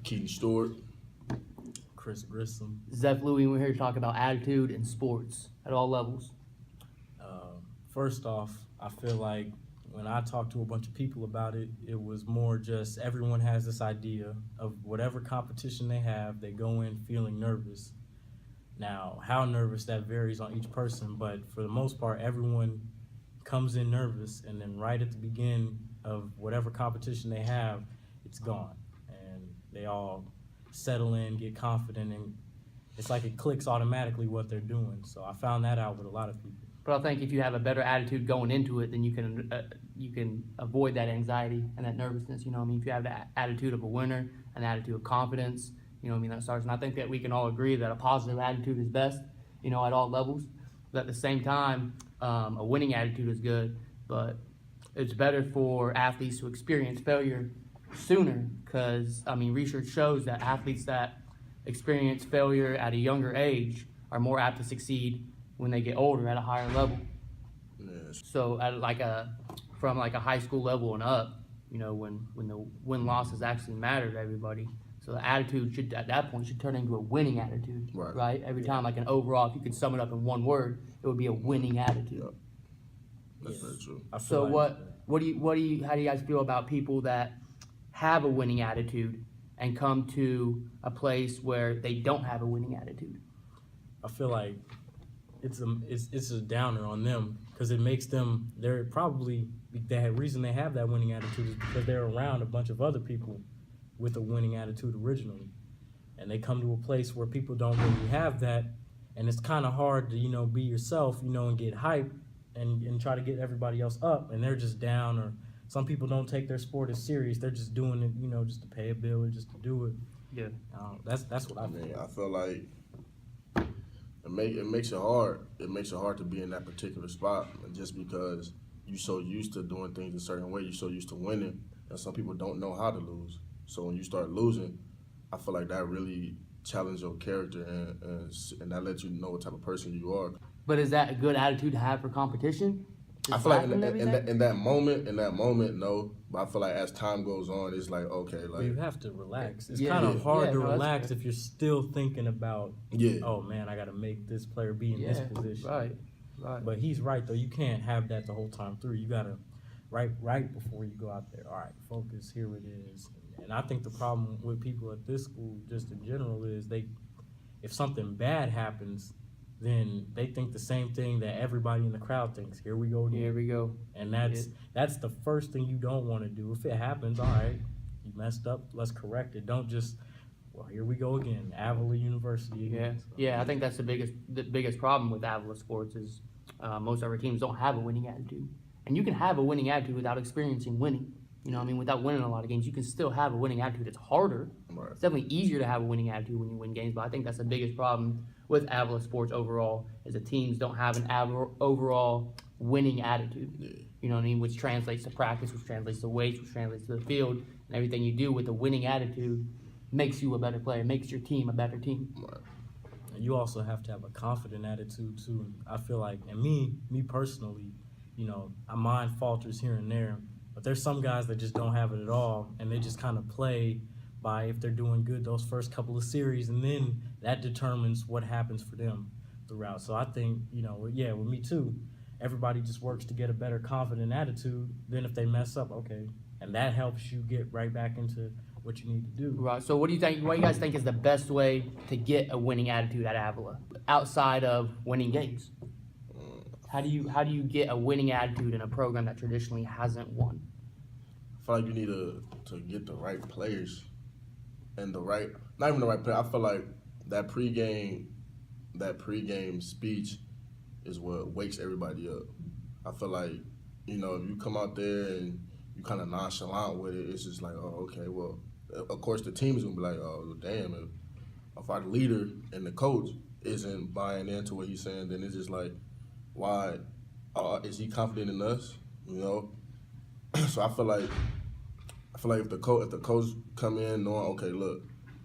Keaton Stewart. Chris Grissom. Zeph Louie, we're here to talk about attitude in sports at all levels. First off, I feel like when I talked to a bunch of people about it, it was more just everyone has this idea of whatever competition they have, they go in feeling nervous. Now, how nervous, that varies on each person, but for the most part, everyone comes in nervous, and then right at the beginning of whatever competition they have, it's gone. And they all settle in, get confident, and it's like it clicks automatically what they're doing. So I found that out with a lot of people. But I think if you have a better attitude going into it, then you can avoid that anxiety and that nervousness. You know what I mean? If you have the attitude of a winner, an attitude of confidence, you know what I mean, that starts. And I think that we can all agree that a positive attitude is best, you know, at all levels. But at the same time, a winning attitude is good. But it's better for athletes to experience failure sooner because, I mean, research shows that athletes that experience failure at a younger age are more apt to succeed when they get older at a higher level. Yes. So at from a high school level and up, you know, when the win-losses actually matter to everybody. So the attitude should, at that point, should turn into a winning attitude, right? Every time, like an overall, if you could sum it up in one word, it would be a winning attitude. Yep. That's very true. So how do you guys feel about people that have a winning attitude and come to a place where they don't have a winning attitude? I feel like it's a downer on them because it makes them, the reason they have that winning attitude is because they're around a bunch of other people with a winning attitude originally, and they come to a place where people don't really have that, and it's kind of hard to, you know, be yourself, you know, and get hype and try to get everybody else up, and they're just down. Or some people don't take their sport as serious, they're just doing it, you know, just to pay a bill or just to do it. Yeah. That's what I mean. I feel like it makes it hard. It makes it hard to be in that particular spot, and just because you're so used to doing things a certain way, you're so used to winning, and some people don't know how to lose. So when you start losing, I feel like that really challenges your character, and that lets you know what type of person you are. But is that a good attitude to have for competition? I feel like in that moment, no. But I feel like as time goes on, it's like, okay, like, you have to relax. It's kind of hard to relax if you're still thinking about, oh man, I got to make this player be in this position. Right. But he's right though. You can't have that the whole time through. You gotta right before you go out there. All right, focus. Here it is. And I think the problem with people at this school, just in general, is if something bad happens, then they think the same thing that everybody in the crowd thinks. Here we go again. Here we go. And that's the first thing you don't want to do. If it happens, all right, you messed up, let's correct it. Don't just, well, here we go again, Avila University again. Yeah, I think that's the biggest problem with Avila sports is most of our teams don't have a winning attitude. And you can have a winning attitude without experiencing winning. You know what I mean? Without winning a lot of games, you can still have a winning attitude. It's harder. Right. It's definitely easier to have a winning attitude when you win games, but I think that's the biggest problem with Avila sports overall is the teams don't have an overall winning attitude. Yeah. You know what I mean? Which translates to practice, which translates to weights, which translates to the field, and everything you do with a winning attitude makes you a better player, makes your team a better team. Right. And you also have to have a confident attitude too. I feel like, and me personally, you know, mine falters here and there. But there's some guys that just don't have it at all, and they just kind of play by if they're doing good those first couple of series, and then that determines what happens for them throughout. So I think, you know, yeah, with me too, everybody just works to get a better confident attitude. Then if they mess up, okay, and that helps you get right back into what you need to do. Right. So what do you you guys think is the best way to get a winning attitude at Avila outside of winning games? How do you get a winning attitude in a program that traditionally hasn't won? I feel like you need to get the right players and not even the right player. I feel like that pregame speech is what wakes everybody up. I feel like, you know, if you come out there and you kind of nonchalant with it, it's just like, oh, okay, well, of course the team is gonna be like, oh, damn, if our leader and the coach isn't buying into what he's saying, then it's just like, why is he confident in us? You know, so I feel like if the coach come in knowing, okay, look,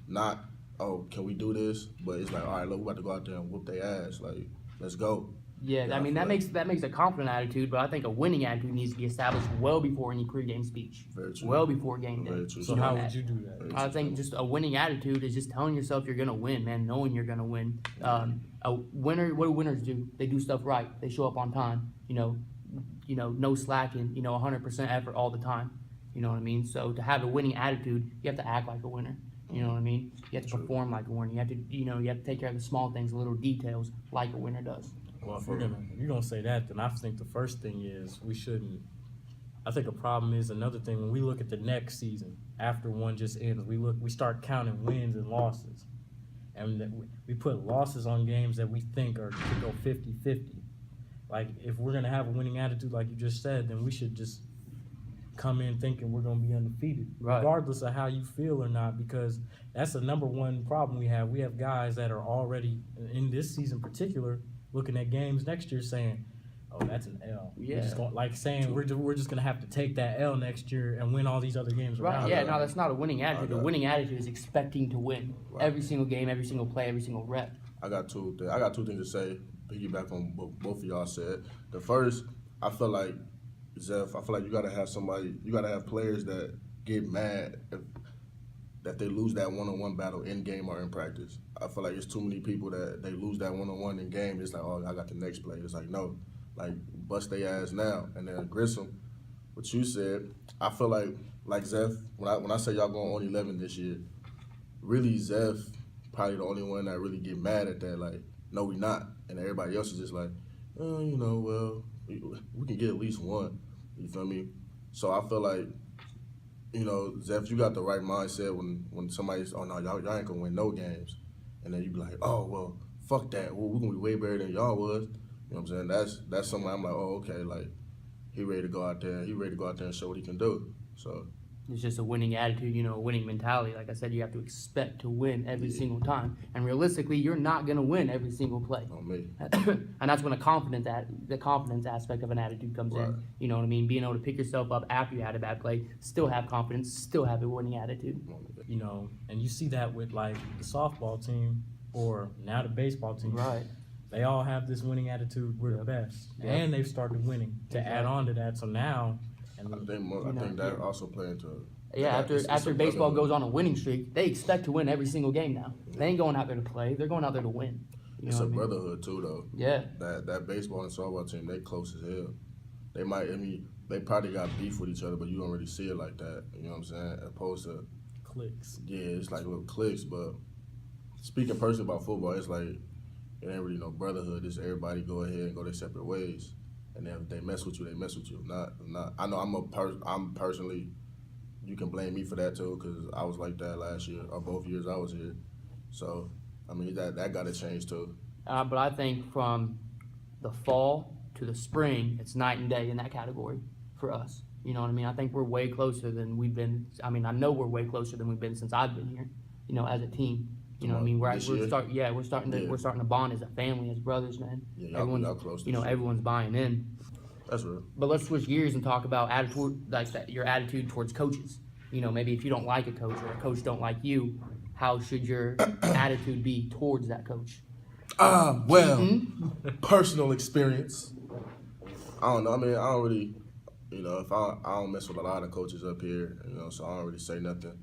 not, oh, can we do this? But it's like, all right, look, we about to go out there and whoop their ass. Like, let's go. Yeah, Yeah, I mean feel that makes a confident attitude, but I think a winning attitude needs to be established well before any pregame speech, Very true. well before game day. Very true. So You know, how and would you do that? Very I true. think just a winning attitude is just telling yourself you're gonna win, man, knowing you're gonna win. A winner, what do winners do? They do stuff right. They show up on time. No slacking. 100% effort all the time. You know what I mean? So to have a winning attitude, you have to act like a winner. You know what I mean? You have to perform like a winner. You have to, you have to take care of the small things, the little details, like a winner does. Well, if you're gonna say that, then I think the first thing is we shouldn't. I think a problem is another thing when we look at the next season after one just ends. We start counting wins and losses, and we put losses on games that we think could go 50-50. Like if we're gonna have a winning attitude, like you just said, then we should just come in thinking we're gonna be undefeated, Right. regardless of how you feel or not, because that's the number one problem we have. We have guys that are already in this season, particular, looking at games next year, saying, "Oh, that's an L." Yeah. We're just going, like saying we're just gonna have to take that L next year and win all these other games Right? around. Yeah. it. No, that's not a winning attitude. A Okay. winning attitude is expecting to win Right. every single game, every single play, every single rep. I got two things to say. Piggyback on what both of y'all said. The first, I feel like Zeph. I feel like you gotta have players that get mad that they lose that one-on-one battle in game or in practice. I feel like it's too many people that they lose that one-on-one in game. It's like, oh, I got the next play. It's like, no, like bust their ass now. And then Grissom, what you said, I feel like Zeph. When I say y'all going on 11 this year, really Zeph probably the only one that really get mad at that. Like, no, we not. And everybody else is just like, well, we can get at least one. You feel me? So I feel like, Zeph, you got the right mindset when somebody's, oh no, y'all ain't gonna win no games, and then you be like, oh well, fuck that. Well, we're gonna be way better than y'all was. You know what I'm saying? That's something I'm like, oh okay, like he ready to go out there. He ready to go out there and show what he can do. So. It's just a winning attitude, a winning mentality. Like I said, you have to expect to win every single time. And realistically, you're not going to win every single play. On me. And that's when the confidence aspect of an attitude comes Right. in. You know what I mean? Being able to pick yourself up after you had a bad play, still have confidence, still have a winning attitude. And you see that with like the softball team or now the baseball team. Right. They all have this winning attitude. We're the best, Yep. and they've started winning to add on to that. So now, I think that also played into. Yeah, it's after a baseball brotherhood. goes on a winning streak, they expect to win every single game now. They ain't going out there to play. They're going out there to win. You It's know a what I mean? brotherhood too, though. Yeah. That baseball and softball team, they close as hell. They probably got beef with each other, but you don't really see it like that. You know what I'm saying? Opposed to, clicks. yeah, it's like little cliques. But speaking personally about football, it's like it ain't really no brotherhood. It's everybody go ahead and go their separate ways. And then if they mess with you, they mess with you. Not. I know I'm personally. You can blame me for that too, because I was like that last year or both years I was here. So I mean that got to change too. But I think from the fall to the spring, it's night and day in that category for us. You know what I mean? I think we're way closer than we've been. I mean, I know we're way closer than we've been since I've been here. As a team. You know what I mean? This year? We're starting to bond as a family, as brothers, man. Yeah, y'all close. This year. Everyone's buying in. That's real. But let's switch gears and talk about attitude, like that, your attitude towards coaches. Maybe if you don't like a coach or a coach don't like you, how should your attitude be towards that coach? Personal experience. I don't know. I mean, I don't really, if I don't mess with a lot of coaches up here, so I don't really say nothing.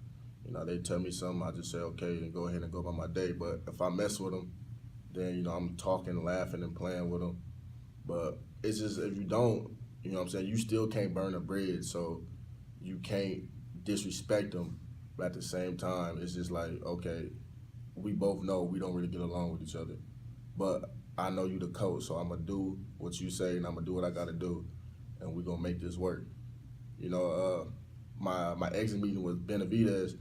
They tell me something, I just say okay and go ahead and go about my day. But if I mess with them, then I'm talking, laughing, and playing with them. But it's just if you don't, you know what I'm saying, you still can't burn a bridge, so you can't disrespect them. But at the same time, it's just like, okay, we both know we don't really get along with each other. But I know you the coach, so I'm going to do what you say and I'm going to do what I got to do, and we're going to make this work. My exit meeting with Benavidez,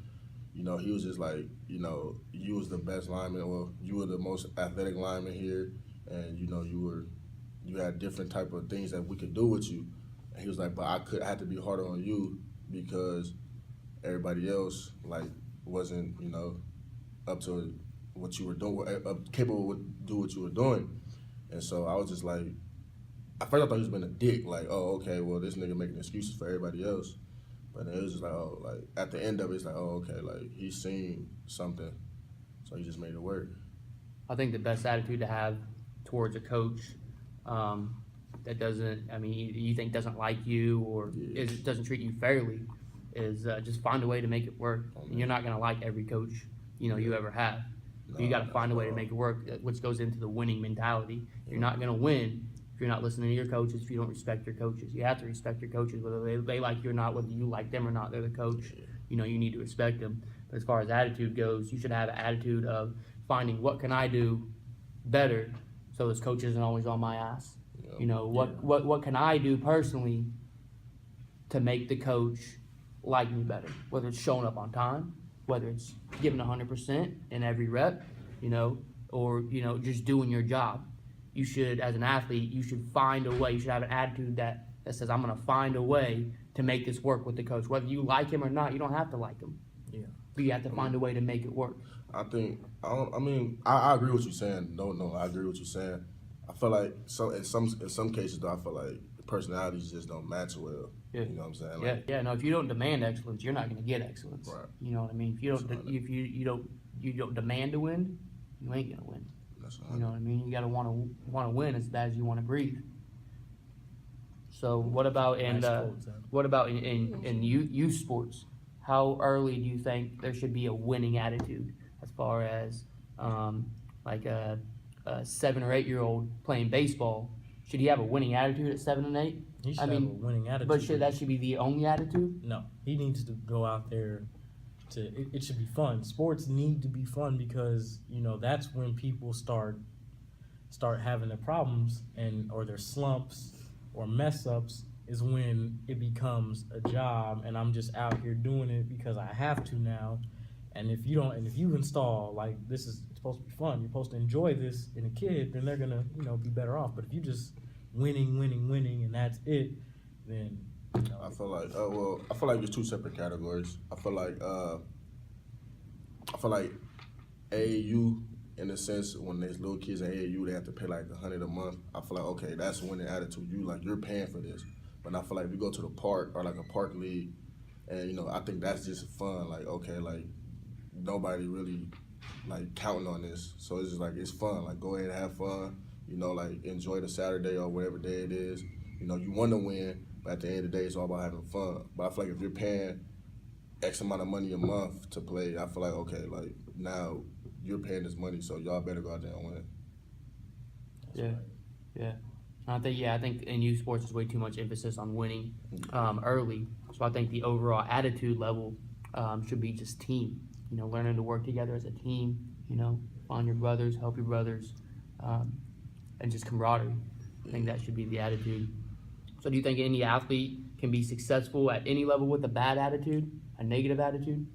he was just like, you was the best lineman, or you were the most athletic lineman here, and, you had different type of things that we could do with you. And he was like, but I had to be harder on you because everybody else, like, wasn't, up to what you were doing, capable to do what you were doing. And so I was just like, at first I thought he was being a dick, like, oh, okay, well, this nigga making excuses for everybody else. But then it was just like, oh, like, at the end of it, it's like, oh, okay, like, he's seen something, so he just made it work. I think the best attitude to have towards a coach, that doesn't, I mean, you think doesn't like you or doesn't treat you fairly, is just find a way to make it work. And you're not gonna like every coach, you ever have. You got to find a way to make it work, which goes into the winning mentality. You're not gonna win if you're not listening to your coaches, if you don't respect your coaches. You have to respect your coaches, whether they like you or not, whether you like them or not. They're the coach. You need to respect them. But as far as attitude goes, you should have an attitude of finding what can I do better so this coach isn't always on my ass. What can I do personally to make the coach like me better? Whether it's showing up on time, whether it's giving 100% in every rep, or just doing your job. You should, as an athlete, you should find a way. You should have an attitude that says, I'm going to find a way to make this work with the coach. Whether you like him or not, you don't have to like him. Yeah. But you have to find a way to make it work. I agree with you saying. No, I agree with you saying. I feel like in some cases though, I feel like the personalities just don't match well. Yeah. You know what I'm saying? No, if you don't demand excellence, you're not going to get excellence. Right. You know what I mean? If you don't demand to win, you ain't going to win. That's You know what I mean? You got to want to win as bad as you want to breathe. So what about in youth sports? How early do you think there should be a winning attitude as far as like a 7 or 8 year old playing baseball? Should he have a winning attitude at 7 and 8? He should have a winning attitude. But that should be the only attitude? No, he needs to go out there. It should be fun. Sports need to be fun because that's when people start having their problems or their slumps or mess ups, is when it becomes a job and I'm just out here doing it because I have to now. And if you install like this is supposed to be fun, you're supposed to enjoy this in a kid, then they're gonna be better off. But if you just winning and that's it, then I feel like there's two separate categories. I feel like AAU, in a sense, when there's little kids in AAU, they have to pay like $100 a month. I feel like, okay, that's winning attitude. You're paying for this. But I feel like if you go to the park or like a park league, and I think that's just fun. Like, okay, like nobody really like counting on this, so it's just like it's fun. Like, go ahead and have fun. Like enjoy the Saturday or whatever day it is. You want to win, but at the end of the day, it's all about having fun. But I feel like if you're paying X amount of money a month to play, I feel like, okay, like now you're paying this money, so y'all better go out there and win. Yeah. I think in youth sports there's way too much emphasis on winning early. So I think the overall attitude level should be just team. Learning to work together as a team. Find your brothers, help your brothers, and just camaraderie. I think that should be the attitude. So do you think any athlete can be successful at any level with a bad attitude, a negative attitude?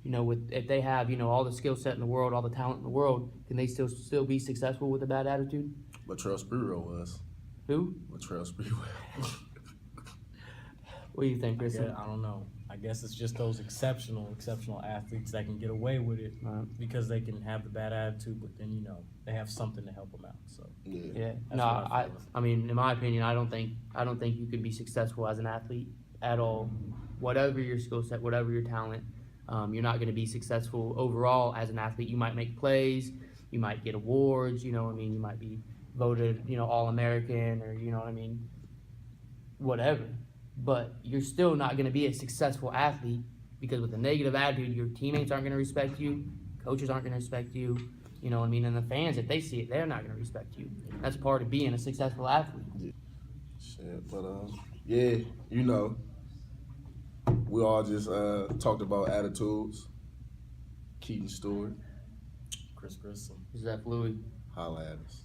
If they have all the skill set in the world, all the talent in the world, can they still be successful with a bad attitude? Latrell Sprewell was. Who? Latrell Sprewell. What do you think, Chris? I don't know. I guess it's just those exceptional athletes that can get away with it because they can have the bad attitude, but then they have something to help them out. So yeah. No, I mean, in my opinion, I don't think you can be successful as an athlete at all. Whatever your skill set, whatever your talent, you're not going to be successful overall as an athlete. You might make plays, you might get awards. You might be voted All-American or whatever. But you're still not going to be a successful athlete because with a negative attitude, your teammates aren't going to respect you, coaches aren't going to respect you, and the fans, if they see it, they're not going to respect you. That's part of being a successful athlete. Yeah. Shit, but we all just talked about attitudes. Keaton Stewart, Chris Grissom. Zach Louis. Holla at us.